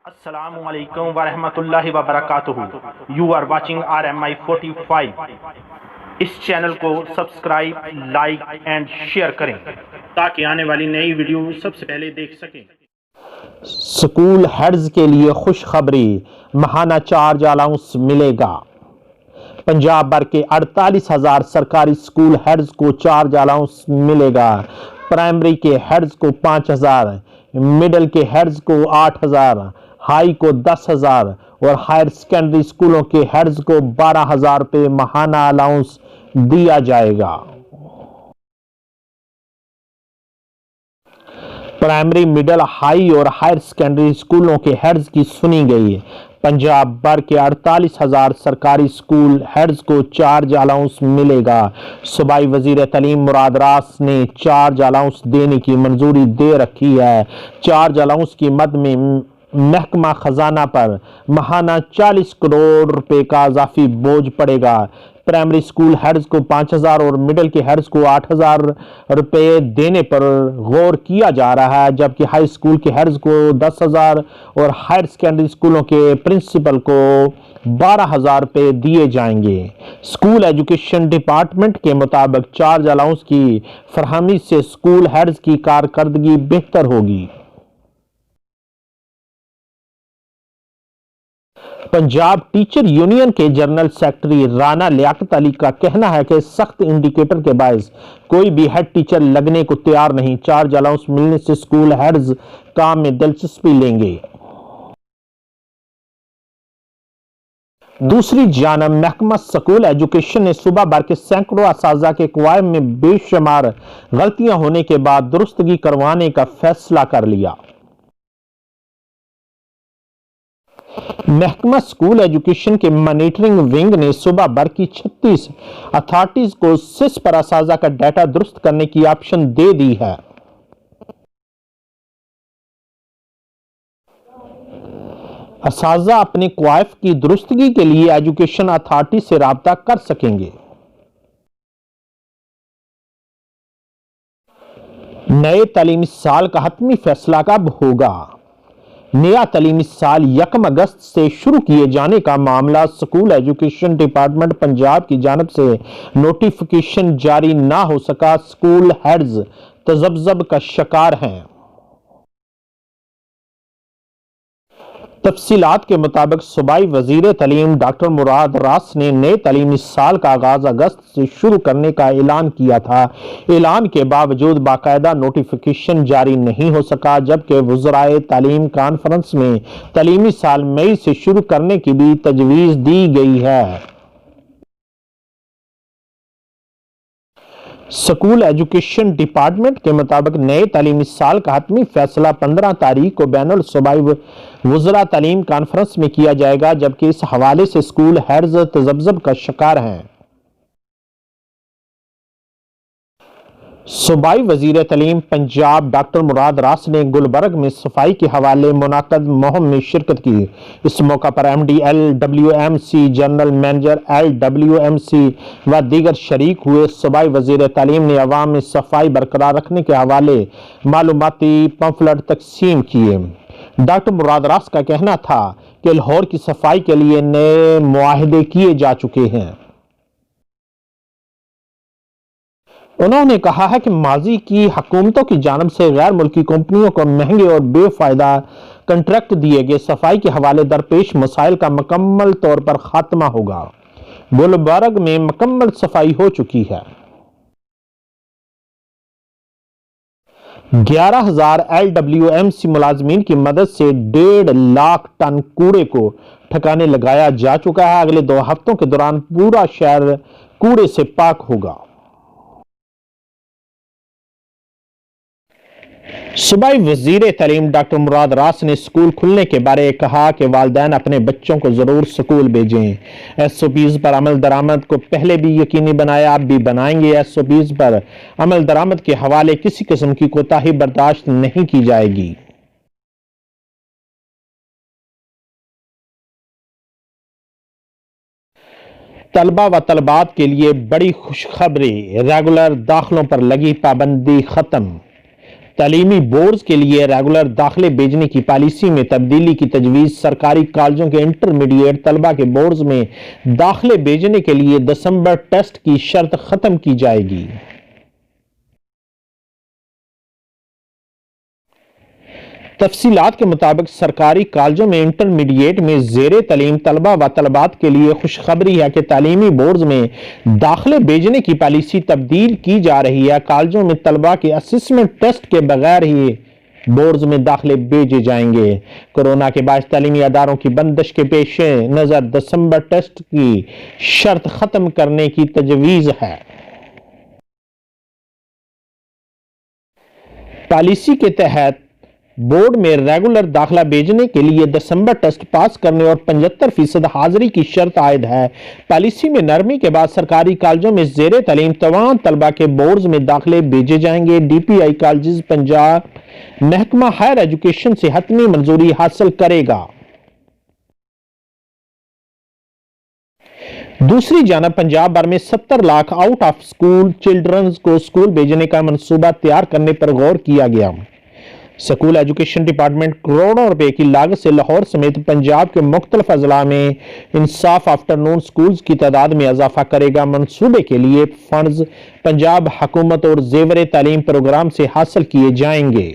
السلام علیکم ورحمۃ اللہ وبرکاتہ. You are watching RMI 45. اس چینل کو سبسکرائب، لائک اینڈ شیئر کریں تاکہ آنے والی نئی ویڈیو سب سے پہلے دیکھ سکیں. اسکول ہیڈز کے لیے خوشخبری، ماہانہ چارج الاؤنس ملے گا. پنجاب بھر کے 48,000 سرکاری اسکول ہیڈز کو چارج الاؤنس ملے گا. پرائمری کے ہیڈز کو 5,000، مڈل کے ہیڈز کو 8,000، ہائی کو 10,000 اور ہائر سیکنڈری اسکولوں کے ہیڈز کو 12,000 روپے ماہانہ الاؤنس دیا جائے گا. پرائمری، مڈل، ہائی اور ہائر سیکنڈری اسکولوں کے ہیڈز کی سنی گئی. پنجاب بھر کے 48,000 سرکاری اسکول ہیڈز کو چارج الاؤنس ملے گا. صوبائی وزیر تعلیم مراد راس نے چارج الاؤنس دینے کی منظوری دے رکھی ہے. چارج الاؤنس کی مد میں محکمہ خزانہ پر ماہانہ 40 کروڑ روپے کا اضافی بوجھ پڑے گا. پرائمری اسکول ہیڈز کو 5,000 اور مڈل کے ہیڈز کو 8,000 روپے دینے پر غور کیا جا رہا ہے، جبکہ ہائی اسکول کے ہیڈز کو 10,000 اور ہائر سیکنڈری اسکولوں کے پرنسپل کو 12,000 روپے دیے جائیں گے. اسکول ایجوکیشن ڈپارٹمنٹ کے مطابق چارج الاؤنس کی فراہمی سے اسکول ہیڈز کی کارکردگی بہتر ہوگی. پنجاب ٹیچر یونین کے جنرل سیکرٹری رانا لیاقت علی کا کہنا ہے کہ سخت انڈیکیٹر کے باعث کوئی بھی ہیڈ ٹیچر لگنے کو تیار نہیں. چارج الاؤنس ملنے سے اسکول ہیڈز کام میں دلچسپی لیں گے. دوسری جانب محکمہ اسکول ایجوکیشن نے صوبہ بھر کے سینکڑوں اساتذہ کے قوائم میں بے شمار غلطیاں ہونے کے بعد درستگی کروانے کا فیصلہ کر لیا. محکمہ اسکول ایجوکیشن کے مانیٹرنگ ونگ نے صوبہ بھر کی 36 اتھارٹیز کو سس پر اساتذہ کا ڈیٹا درست کرنے کی آپشن دے دی ہے. اساتذہ اپنے قوائف کی درستگی کے لیے ایجوکیشن اتھارٹی سے رابطہ کر سکیں گے. نئے تعلیمی سال کا حتمی فیصلہ کب ہوگا؟ نیا تعلیمی سال 1 اگست سے شروع کیے جانے کا معاملہ اسکول ایجوکیشن ڈپارٹمنٹ پنجاب کی جانب سے نوٹیفیکیشن جاری نہ ہو سکا. اسکول ہیڈز تذبذب کا شکار ہیں. تفصیلات کے مطابق صوبائی وزیر تعلیم ڈاکٹر مراد راس نے نئے تعلیمی سال کا آغاز اگست سے شروع کرنے کا اعلان کیا تھا. اعلان کے باوجود باقاعدہ نوٹیفیکیشن جاری نہیں ہو سکا، جبکہ وزرائے تعلیم کانفرنس میں تعلیمی سال مئی سے شروع کرنے کی بھی تجویز دی گئی ہے. اسکول ایجوکیشن ڈپارٹمنٹ کے مطابق نئے تعلیمی سال کا حتمی فیصلہ 15 تاریخ کو بین الصوبائی وزراء تعلیم کانفرنس میں کیا جائے گا، جبکہ اس حوالے سے اسکول ہیڈز تذبذب کا شکار ہیں. صوبائی وزیر تعلیم پنجاب ڈاکٹر مراد راس نے گلبرگ میں صفائی کے حوالے منعقد مہم میں شرکت کی. اس موقع پر MD LWMC، general manager LWMC و دیگر شریک ہوئے. صوبائی وزیر تعلیم نے عوام میں صفائی برقرار رکھنے کے حوالے معلوماتی پمفلٹ تقسیم کیے. ڈاکٹر مراد راس کا کہنا تھا کہ لاہور کی صفائی کے لیے نئے معاہدے کیے جا چکے ہیں. انہوں نے کہا ہے کہ ماضی کی حکومتوں کی جانب سے غیر ملکی کمپنیوں کو مہنگے اور بے فائدہ کنٹریکٹ دیے گئے. صفائی کے حوالے درپیش مسائل کا مکمل طور پر خاتمہ ہوگا. گلبرگ میں مکمل صفائی ہو چکی ہے. 11,000 LWMC ملازمین کی مدد سے 1.5 لاکھ ٹن کوڑے کو ٹھکانے لگایا جا چکا ہے. اگلے 2 ہفتوں کے دوران پورا شہر کوڑے سے پاک ہوگا. صوبائی وزیر تعلیم ڈاکٹر مراد راس نے اسکول کھلنے کے بارے کہا کہ والدین اپنے بچوں کو ضرور اسکول بھیجیں. SOPs پر عمل درآمد کو پہلے بھی یقینی بنایا، اب بھی بنائیں گے. SOPs پر عمل درآمد کے حوالے کسی قسم کی کوتاہی برداشت نہیں کی جائے گی. طلبہ و طالبات کے لیے بڑی خوشخبری، ریگولر داخلوں پر لگی پابندی ختم. تعلیمی بورڈز کے لیے ریگولر داخلے بھیجنے کی پالیسی میں تبدیلی کی تجویز۔ سرکاری کالجوں کے انٹرمیڈیٹ طلبہ کے بورڈز میں داخلے بھیجنے کے لیے دسمبر ٹیسٹ کی شرط ختم کی جائے گی۔ تفصیلات کے مطابق سرکاری کالجوں میں انٹرمیڈیٹ میں زیر تعلیم طلبہ و طالبات کے لیے خوشخبری ہے کہ تعلیمی بورڈز میں داخلے بھیجنے کی پالیسی تبدیل کی جا رہی ہے۔ کالجوں میں طلبہ کے اسسمنٹ ٹیسٹ کے بغیر ہی بورڈز میں داخلے بھیجے جائیں گے۔ کورونا کے باعث تعلیمی اداروں کی بندش کے پیش نظر دسمبر ٹیسٹ کی شرط ختم کرنے کی تجویز ہے۔ پالیسی کے تحت بورڈ میں ریگولر داخلہ بھیجنے کے لیے دسمبر ٹیسٹ پاس کرنے اور 75% حاضری کی شرط عائد ہے۔ پالیسی میں نرمی کے بعد سرکاری کالجوں میں زیر تعلیم تمام طلبہ کے بورڈز میں داخلے بھیجے جائیں گے۔ ڈی پی آئی کالجز پنجاب محکمہ ہائر ایجوکیشن سے حتمی منظوری حاصل کرے گا۔ دوسری جانب پنجاب بھر میں 70 lakh out of school children's کو سکول بھیجنے کا منصوبہ تیار کرنے پر غور کیا گیا۔ سکول ایجوکیشن ڈپارٹمنٹ کروڑوں روپے کی لاگت سے لاہور سمیت پنجاب کے مختلف اضلاع میں انصاف آفٹر نون سکولز کی تعداد میں اضافہ کرے گا۔ منصوبے کے لیے فنڈز پنجاب حکومت اور زیور تعلیم پروگرام سے حاصل کیے جائیں گے۔